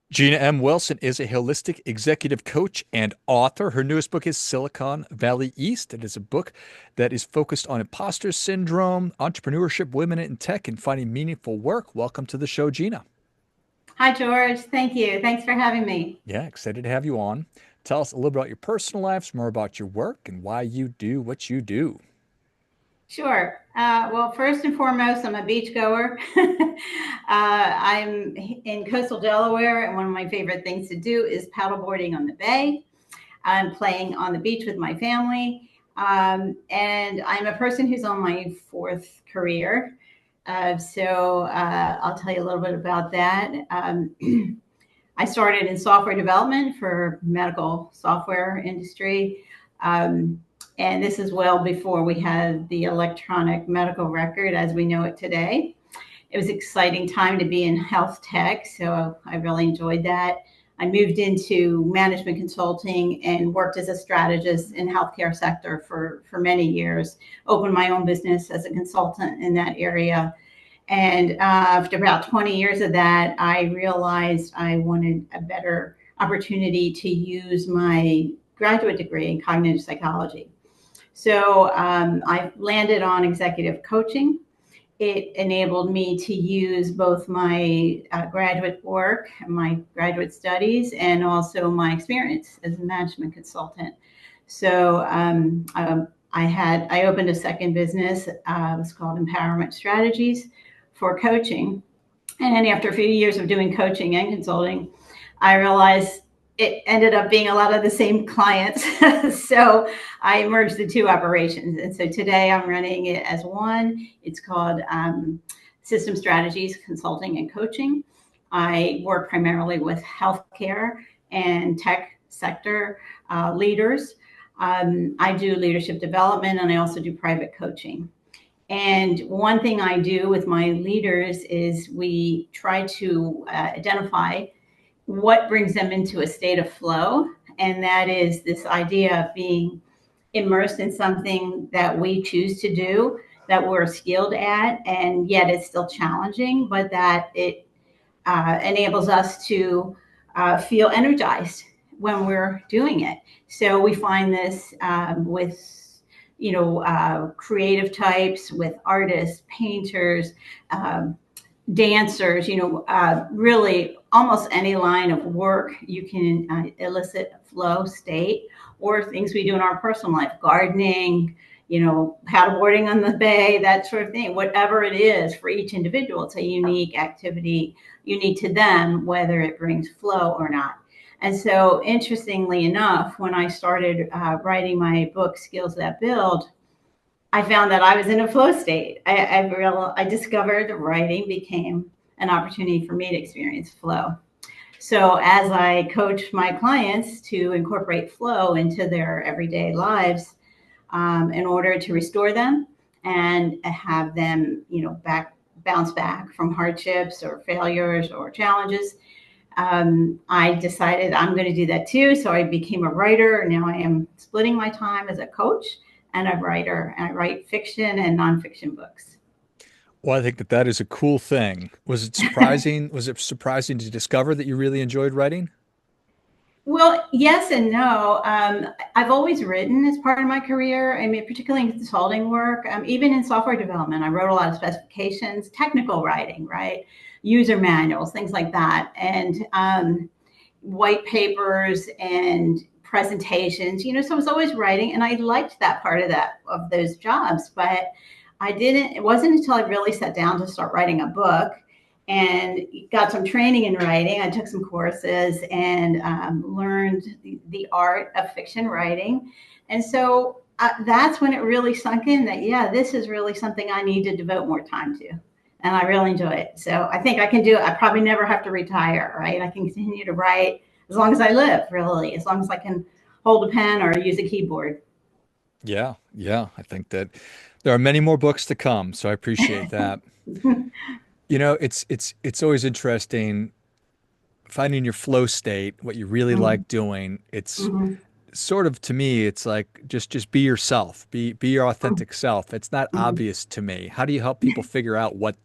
Gina M. Wilson is a holistic executive coach and author. Her newest book is Silicon Valley East. It is a book that is focused on imposter syndrome, entrepreneurship, women in tech, and finding meaningful work. Welcome to the show, Gina. Hi, George. Thank you. Thanks for having me. Yeah, excited to have you on. Tell us a little about your personal lives, more about your work, and why you do what you do. Sure. Well, first and foremost, I'm a beach goer. I'm in coastal Delaware, and one of my favorite things to do is paddleboarding on the bay. I'm playing on the beach with my family. And I'm a person who's on my fourth career. I'll tell you a little bit about that. I started in software development for medical software industry. Um, and this is well before we had the electronic medical record as we know it today. It was an exciting time to be in health tech, so I really enjoyed that. I moved into management consulting and worked as a strategist in healthcare sector for many years. Opened my own business as a consultant in that area, and after about 20 years of that, I realized I wanted a better opportunity to use my graduate degree in cognitive psychology. I landed on executive coaching. It enabled me to use both my graduate work, my graduate studies, and also my experience as a management consultant. So I opened a second business. It was called Empowerment Strategies for coaching. And then after a few years of doing coaching and consulting, I realized it ended up being a lot of the same clients. So I merged the two operations. And so today I'm running it as one. It's called System Strategies Consulting and Coaching. I work primarily with healthcare and tech sector leaders. I do leadership development and I also do private coaching. And one thing I do with my leaders is we try to identify what brings them into a state of flow. And that is this idea of being immersed in something that we choose to do, that we're skilled at, and yet it's still challenging, but that it enables us to feel energized when we're doing it. So we find this with creative types, with artists, painters, dancers, really almost any line of work, you can elicit a flow state, or things we do in our personal life, gardening, paddleboarding on the bay, that sort of thing. Whatever it is for each individual, it's a unique activity, unique to them, whether it brings flow or not. And so, interestingly enough, when I started writing my book, Skills That Build, I found that I was in a flow state. I discovered writing became an opportunity for me to experience flow. So as I coach my clients to incorporate flow into their everyday lives, in order to restore them and have them, bounce back from hardships or failures or challenges, I decided I'm going to do that too. So I became a writer. Now I am splitting my time as a coach and a writer, and I write fiction and nonfiction books. Well, I think that that is a cool thing. Was it surprising? Was it surprising to discover that you really enjoyed writing? Well, yes and no. I've always written as part of my career. I mean, particularly in consulting work, even in software development, I wrote a lot of specifications, technical writing, right? User manuals, things like that, and white papers and presentations. So I was always writing, and I liked that part of those jobs. But I didn't. It wasn't until I really sat down to start writing a book and got some training in writing. I took some courses and learned the art of fiction writing. And so that's when it really sunk in that, yeah, this is really something I need to devote more time to. And I really enjoy it. So I think I can do it. I probably never have to retire, right? I can continue to write as long as I live, really, as long as I can hold a pen or use a keyboard. Yeah, yeah. I think that there are many more books to come, so I appreciate that. It's always interesting finding your flow state, what you really Mhm. like doing. It's Mhm. sort of to me, it's like just be yourself, be your authentic self. It's not Mhm. obvious to me. How do you help people figure out what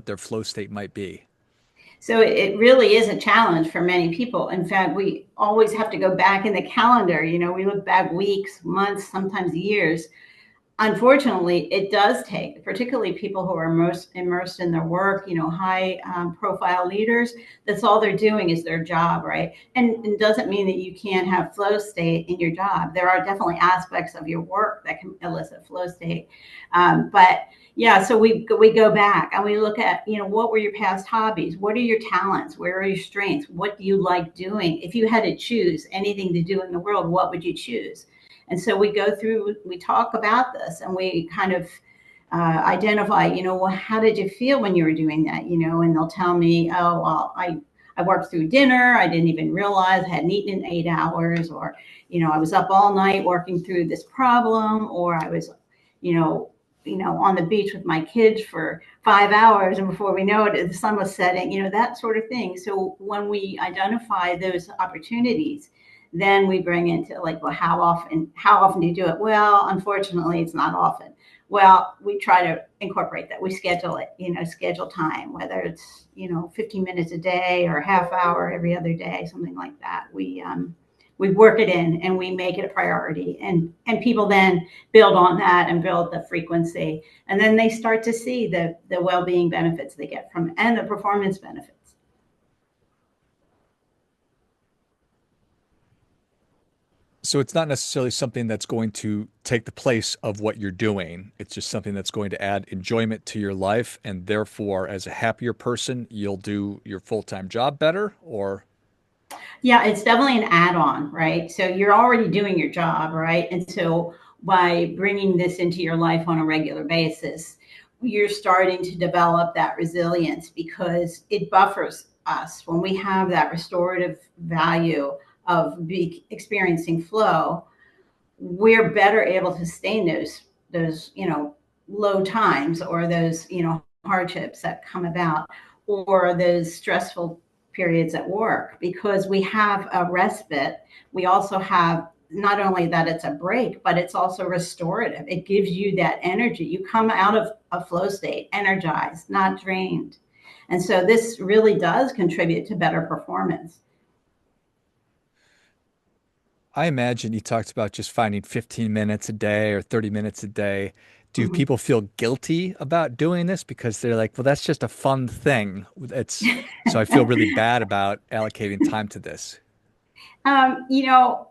their flow state might be? So it really is a challenge for many people. In fact, we always have to go back in the calendar. We look back weeks, months, sometimes years. Unfortunately, it does take, particularly people who are most immersed in their work, high profile leaders. That's all they're doing is their job, right? And it doesn't mean that you can't have flow state in your job. There are definitely aspects of your work that can elicit flow state. But yeah, so we go back and we look at, what were your past hobbies? What are your talents? Where are your strengths? What do you like doing? If you had to choose anything to do in the world, what would you choose? And so we go through, we talk about this, and we kind of identify, well, how did you feel when you were doing that? And they'll tell me, oh, well, I worked through dinner. I didn't even realize I hadn't eaten in 8 hours, or, I was up all night working through this problem, or I was, you know, on the beach with my kids for 5 hours, and before we know it, the sun was setting, that sort of thing. So when we identify those opportunities, then we bring into like, well, how often do you do it? Well, unfortunately, it's not often. Well, we try to incorporate that. We schedule it, schedule time, whether it's 15 minutes a day or a half hour every other day, something like that. We work it in and we make it a priority, and people then build on that and build the frequency, and then they start to see the well-being benefits they get from, and the performance benefits. So it's not necessarily something that's going to take the place of what you're doing. It's just something that's going to add enjoyment to your life. And therefore, as a happier person, you'll do your full-time job better. Or Yeah, it's definitely an add-on, right? So you're already doing your job, right? And so by bringing this into your life on a regular basis, you're starting to develop that resilience, because it buffers us when we have that restorative value of experiencing flow. We're better able to sustain those low times, or those hardships that come about, or those stressful periods at work, because we have a respite. We also have, not only that it's a break, but it's also restorative. It gives you that energy. You come out of a flow state energized, not drained. And so this really does contribute to better performance. I imagine you talked about just finding 15 minutes a day or 30 minutes a day. Do Mhm. people feel guilty about doing this because they're like, well, that's just a fun thing. So I feel really bad about allocating time to this. Um, you know,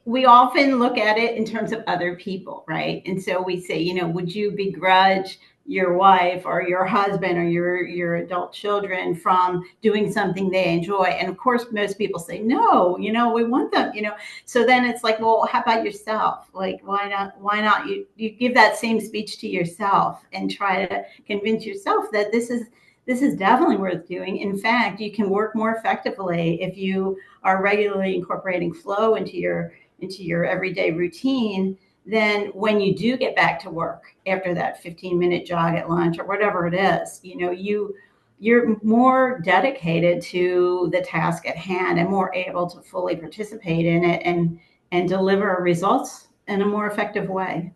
we often look at it in terms of other people, right? And so we say, would you begrudge your wife or your husband or your adult children from doing something they enjoy? And of course, most people say no. We want them. So then it's like, well, how about yourself? Like, why not? Why not you give that same speech to yourself and try to convince yourself that this is definitely worth doing. In fact, you can work more effectively if you are regularly incorporating flow into your everyday routine. Then when you do get back to work after that 15-minute jog at lunch or whatever it is, you're more dedicated to the task at hand and more able to fully participate in it, and deliver results in a more effective way.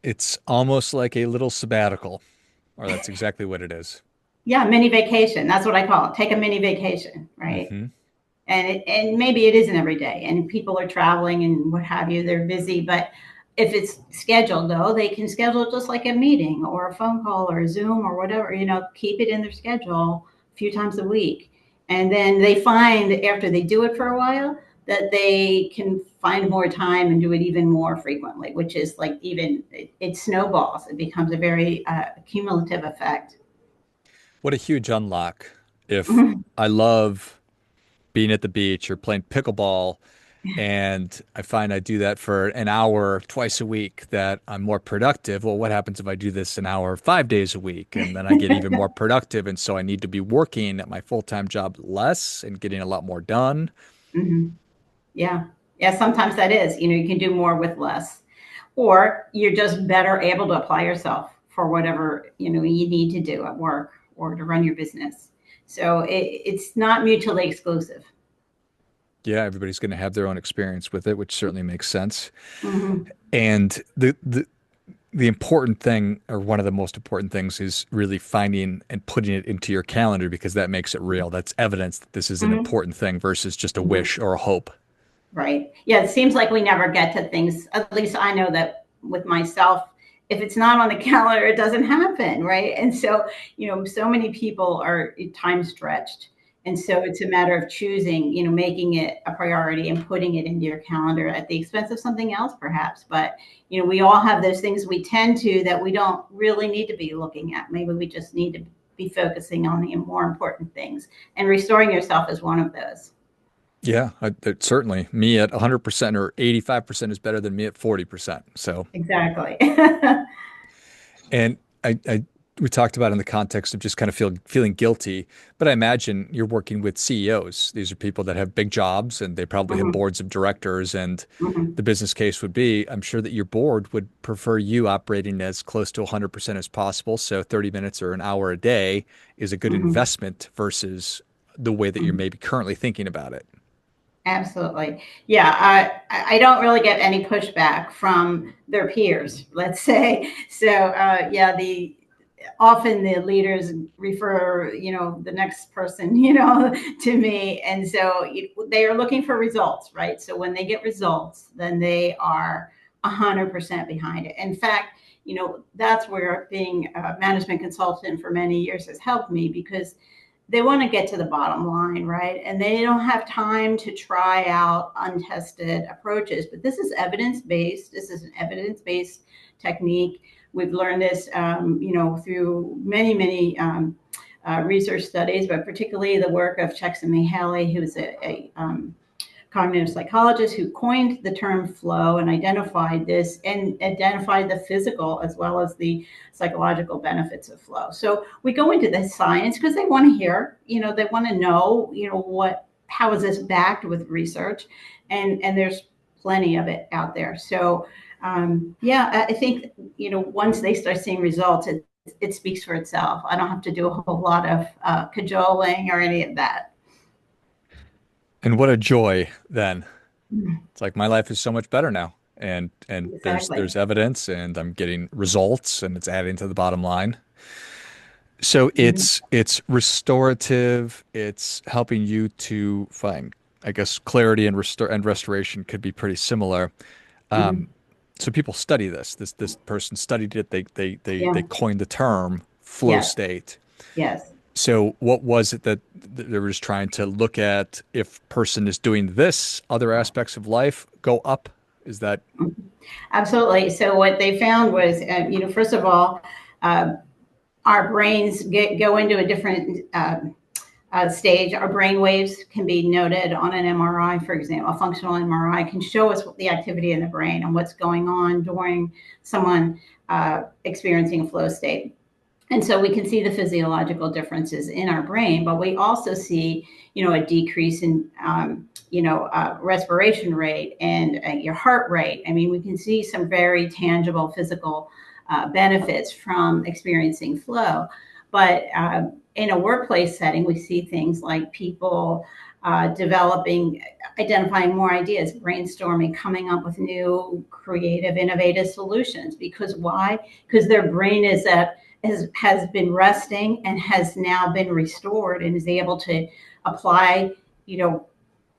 It's almost like a little sabbatical, or that's exactly what it is. Yeah, mini vacation. That's what I call it. Take a mini vacation, right? Hmm. And maybe it isn't every day, and people are traveling and what have you, they're busy. But if it's scheduled, though, they can schedule it just like a meeting or a phone call or a Zoom or whatever. Keep it in their schedule a few times a week, and then they find that after they do it for a while, that they can find more time and do it even more frequently, which is like, even it snowballs. It becomes a very cumulative effect. What a huge unlock. If I love being at the beach or playing pickleball, and I find I do that for an hour twice a week, that I'm more productive. Well, what happens if I do this an hour 5 days a week? And then I get even more productive. And so I need to be working at my full-time job less and getting a lot more done. Mhm. Yeah. Yeah. Sometimes that is, you can do more with less, or you're just better able to apply yourself for whatever, you need to do at work or to run your business. So it's not mutually exclusive. Yeah, everybody's going to have their own experience with it, which certainly makes sense. Hmm. And the important thing, or one of the most important things, is really finding and putting it into your calendar because that makes it real. That's evidence that this is an Mhm. important thing versus just a Mhm. wish or a hope. Right. Yeah, it seems like we never get to things. At least I know that with myself, if it's not on the calendar, it doesn't happen, right? And so, so many people are time stretched. And so it's a matter of choosing, making it a priority and putting it into your calendar at the expense of something else, perhaps. But, we all have those things we tend to that we don't really need to be looking at. Maybe we just need to be focusing on the more important things. And restoring yourself is one of those. Yeah, certainly me at 100% or 85% is better than me at 40%. So, Exactly. and we talked about in the context of just kind of feeling guilty, but I imagine you're working with CEOs. These are people that have big jobs and they probably have Mhm, boards of directors. And mhm, the business case would be, I'm sure that your board would prefer you operating as close to 100% as possible. So 30 minutes or an hour a day is a good mhm, investment versus the way that you're mhm. maybe currently thinking about it. Absolutely. Yeah, I don't really get any pushback from their peers, let's say. So, yeah, the often the leaders refer, the next person, to me. And so they are looking for results, right? So when they get results, then they are 100% behind it. In fact, that's where being a management consultant for many years has helped me because they want to get to the bottom line, right? And they don't have time to try out untested approaches. But this is evidence based. This is an evidence based technique. We've learned this, through many, many research studies, but particularly the work of Csikszentmihalyi, who's a cognitive psychologist who coined the term flow and identified this and identified the physical as well as the psychological benefits of flow. So we go into the science because they want to hear, they want to know, how is this backed with research, and there's plenty of it out there. So yeah, I think once they start seeing results, it speaks for itself. I don't have to do a whole lot of cajoling or any of that. And what a joy then. Mm, It's like my life is so much better now. And there's exactly. evidence and I'm getting results and it's adding to the bottom line. So Mhm. it's restorative, it's helping you to find, I guess, clarity and restoration could be pretty similar. Um, Mhm. so people study this. This person studied it. They Yeah. coined the term flow Yes. state. Yes. So what was it that they were just trying to look at if person is doing this, other aspects of life go up? Is that Mhm. Absolutely. So what they found was, first of all, uh, our brains go into a different stage. Our brain waves can be noted on an MRI, for example. A functional MRI can show us the activity in the brain and what's going on during someone experiencing a flow state. And so we can see the physiological differences in our brain, but we also see, a decrease in, respiration rate and your heart rate. I mean, we can see some very tangible physical benefits from experiencing flow. But in a workplace setting, we see things like people developing, identifying more ideas, brainstorming, coming up with new, creative, innovative solutions. Because why? Because their brain is at has been resting and has now been restored and is able to apply, you know,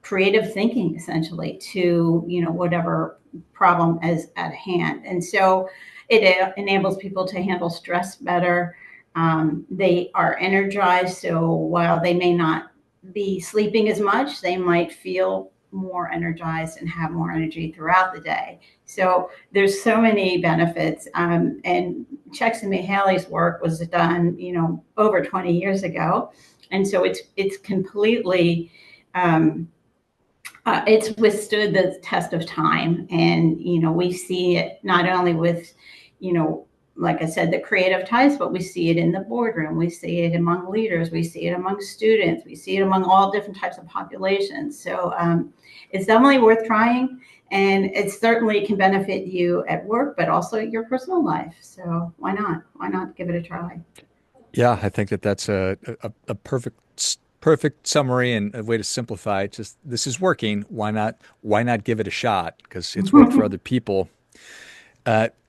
creative thinking essentially to, whatever problem is at hand. And so it enables people to handle stress better. They are energized. So while they may not be sleeping as much, they might feel more energized and have more energy throughout the day. So there's so many benefits. And Csikszentmihalyi's work was done, over 20 years ago, and so it's completely it's withstood the test of time. And we see it not only with, you know, like I said, the creative types, but we see it in the boardroom. We see it among leaders. We see it among students. We see it among all different types of populations. So it's definitely worth trying, and it certainly can benefit you at work, but also your personal life. So why not? Why not give it a try? Yeah, I think that that's a perfect summary and a way to simplify it. Just this is working. Why not give it a shot? Because it's worked for other people.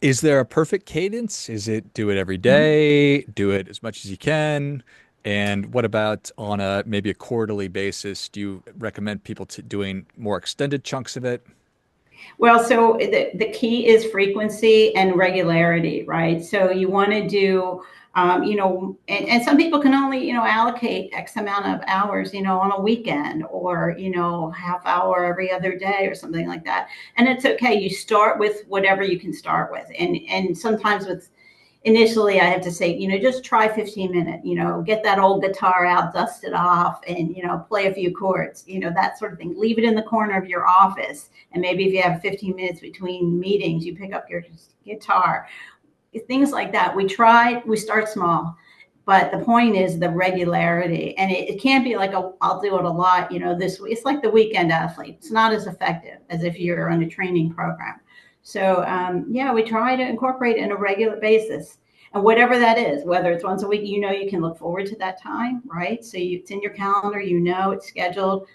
Is there a perfect cadence? Is it do it every Mhm. day, do it as much as you can? And what about on a maybe a quarterly basis? Do you recommend people to doing more extended chunks of it? Well, so the key is frequency and regularity, right? So you want to do, and some people can only, allocate X amount of hours, on a weekend or, half hour every other day or something like that. And it's okay. You start with whatever you can start with. And sometimes with initially I have to say, just try 15 minutes, get that old guitar out, dust it off, and, play a few chords, that sort of thing. Leave it in the corner of your office. And maybe if you have 15 minutes between meetings, you pick up your guitar, things like that. We start small. But the point is the regularity, and it can't be like I'll do it a lot. This it's like the weekend athlete. It's not as effective as if you're on a training program. So yeah, we try to incorporate in a regular basis, and whatever that is, whether it's once a week, you can look forward to that time, right? So it's in your calendar, it's scheduled,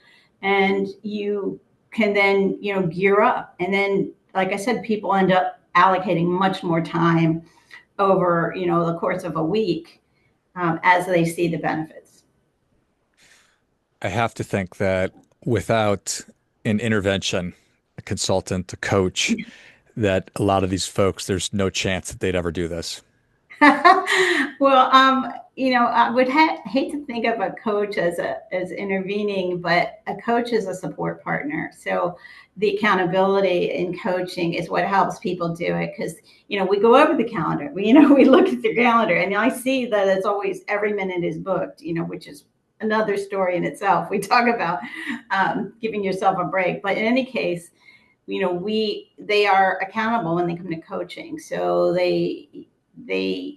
and you can then gear up, and then like I said, people end up allocating much more time over the course of a week as they see the benefits. I have to think that without an intervention, a consultant, a coach, that a lot of these folks, there's no chance that they'd ever do this. Well, I would hate to think of a coach as intervening, but a coach is a support partner. So the accountability in coaching is what helps people do it, because we go over the calendar. We look at the calendar, and I see that it's always every minute is booked. Which is another story in itself. We talk about giving yourself a break, but in any case, they are accountable when they come to coaching, so they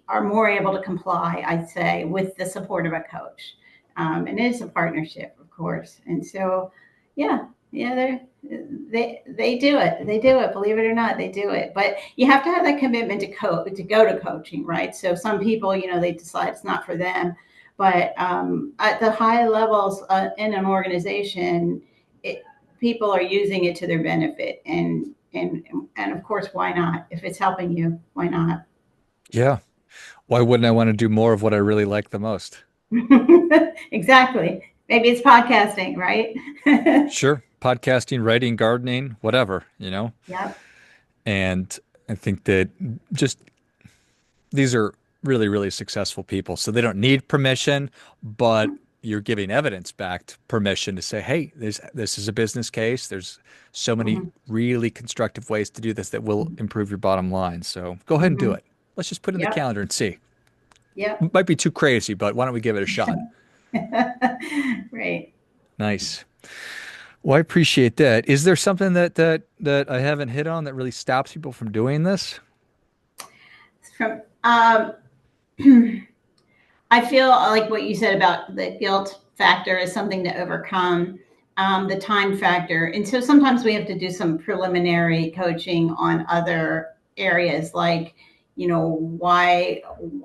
are more able to comply, I'd say, with the support of a coach. And it is a partnership, of course. And so, yeah, yeah, they do it. They do it. Believe it or not, they do it. But you have to have that commitment to go to coaching, right? So some people, they decide it's not for them. But at the high levels in an organization, it, people are using it to their benefit, and of course, why not? If it's helping you, why not? Yeah. Why wouldn't I want to do more of what I really like the most? Exactly. Maybe it's podcasting, right? Sure. Podcasting, writing, gardening, whatever. Yep. And I think that just these are really, really successful people. So they don't need permission, but you're giving evidence backed permission to say, hey, this is a business case. There's so many Hmm. really constructive ways to do this that will improve your bottom line. So go ahead and do Hmm. it. Let's just put it in the Yep. calendar and see. Yep. It might be too crazy, but why don't we give it a shot? Right. Nice. Well, I appreciate that. Is there something that I haven't hit on that really stops people from doing this? From I feel like what you said about the guilt factor is something to overcome, the time factor. And so sometimes we have to do some preliminary coaching on other areas, like, why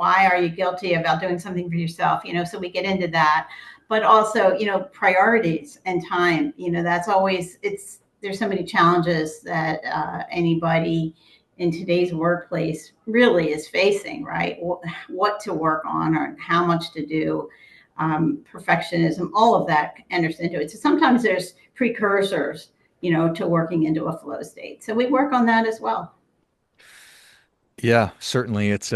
are you guilty about doing something for yourself? So we get into that. But also, priorities and time. That's always there's so many challenges that anybody in today's workplace really is facing, right? What to work on or how much to do, perfectionism, all of that enters into it. So sometimes there's precursors, to working into a flow state. So we work on that as well. Yeah, certainly. It's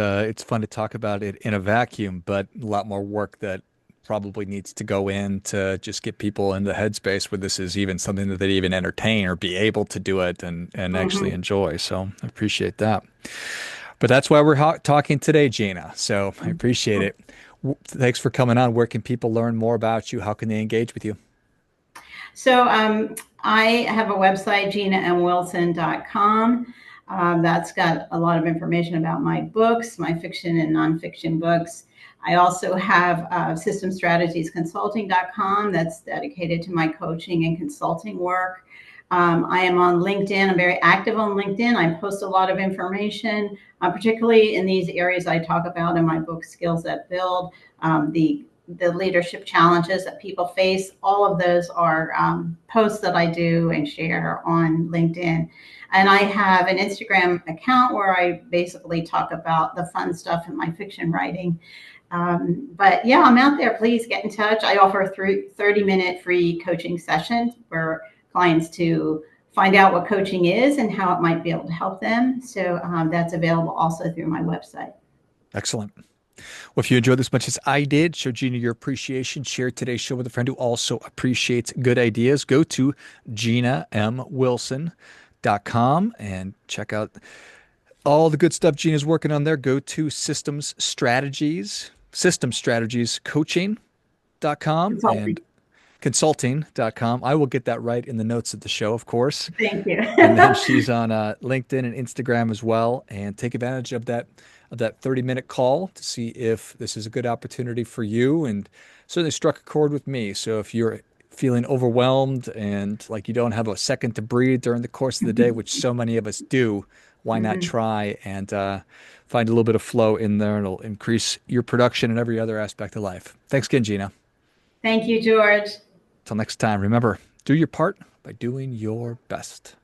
fun to talk about it in a vacuum, but a lot more work that probably needs to go in to just get people in the headspace where this is even something that they even entertain or be able to do it and actually Mm-hmm. enjoy. So I appreciate that. But that's why we're talking today, Gina. So I appreciate it. Thanks for coming on. Where can people learn more about you? How can they engage with you? So I have a website, GinaMWilson.com. That's got a lot of information about my books, my fiction and nonfiction books. I also have systemstrategiesconsulting.com that's dedicated to my coaching and consulting work. I am on LinkedIn. I'm very active on LinkedIn. I post a lot of information, particularly in these areas I talk about in my book, Skills That Build, the the leadership challenges that people face. All of those are posts that I do and share on LinkedIn. And I have an Instagram account where I basically talk about the fun stuff in my fiction writing. But yeah, I'm out there. Please get in touch. I offer 30-minute free coaching sessions for clients to find out what coaching is and how it might be able to help them. So that's available also through my website. Excellent. Well, if you enjoyed this as much as I did, show Gina your appreciation. Share today's show with a friend who also appreciates good ideas. Go to GinaMWilson.com and check out all the good stuff Gina's working on there. Go to systemstrategiescoaching.com Consulting. and consulting.com. I will get that right in the notes of the show, of course. Thank you. And then she's on LinkedIn and Instagram as well. And take advantage of that 30-minute call to see if this is a good opportunity for you. And certainly struck a chord with me. So if you're feeling overwhelmed and like you don't have a second to breathe during the course of the day, which so many of us do, why not Mhm. try and find a little bit of flow in there, and it'll increase your production and every other aspect of life. Thanks again, Gina. Thank you, George. Till next time, remember, do your part by doing your best.